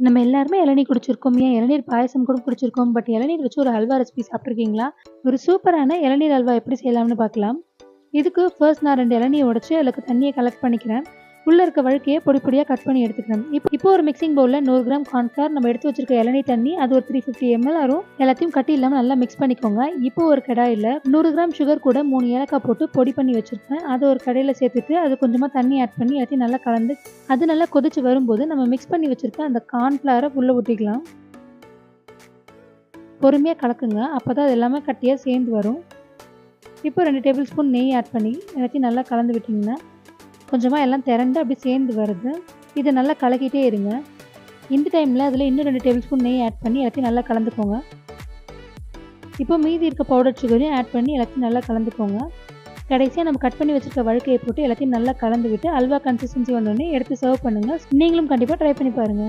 நம்ம எல்லாருமே இளநீர் குடிச்சிருக்கோம். ஏன் இளநீர் பாயாசம் கூட குடிச்சிருக்கோம். பட் இளநீர் வச்சு ஒரு ஹல்வா ரெசிபி சாப்பிட்டுருக்கீங்களா? ஒரு சூப்பரான இளநீர் அல்வா எப்படி செய்யலாம்னு பார்க்கலாம். இதுக்கு ஃபர்ஸ்ட் நான் 2 இளநீய உடைச்சு அதுல தண்ணிய கலெக்ட் பண்ணிக்கிறேன். உள்ள இருக்க வழுக்கைய பொடி பொடியா கட் பண்ணி எடுத்துக்கிறேன். இப்போ ஒரு மிக்ஸிங் பவுல்ல 100 கிராம் கார்ன்ஃப்ளவர், நம்ம எடுத்து வச்சிருக்க இளநீர் தண்ணி, அது ஒரு 350 ml வரும். எல்லாத்தையும் கட்டி இல்லாம நல்லா மிக்ஸ் பண்ணிக்கோங்க. இப்போ ஒரு கடாயில 100 கிராம் சுகர் கூட 3 ஏலக்காய் போட்டு பொடி பண்ணி வச்சிருக்கேன். அத ஒரு கடாயில சேர்த்துட்டு அது கொஞ்சமா தண்ணி ஆட் பண்ணி எல்லாத்தையும் நல்லா கலந்து, அது நல்லா கொதிச்சு வரும்போது நம்ம மிக்ஸ் பண்ணி வச்சிருக்க அந்த கார்ன்ஃப்ளவர உள்ள ஊத்திக்கலாம். பொறுமையா கலக்குங்க. அப்பதான் அது எல்லாமே கட்டியா சேர்ந்து வரும். இப்போ 2 டேபிள் ஸ்பூன் நெய் ஆட் பண்ணி எல்லாத்தையும் நல்லா கலந்து விட்டீங்கன்னா, கொஞ்சமா எல்லாம் திரண்டு அப்படியே சேர்ந்து வருது. இத நல்லா கலக்கிட்டே இருங்க. இந்த டைம்ல அதில இன்னும் 2 டேபிள் ஸ்பூன் நெய் ஆட் பண்ணி எல்லாத்தையும் நல்லா கலந்துக்கோங்க. இப்போ மீதி இருக்க பவுடர் சுகரையும் ஆட் பண்ணி எல்லாத்தையும் நல்லா கலந்துக்கோங்க. கடைசியா நம்ம கட் பண்ணி வச்சிருக்க வழுக்கைய போட்டு எல்லாத்தையும் நல்லா கலந்து விட்டு, அல்வா கன்சிஸ்டன்சி வந்தோனே எடுத்து சர்வ் பண்ணுங்க. நீங்களும் கண்டிப்பா ட்ரை பண்ணி பாருங்க.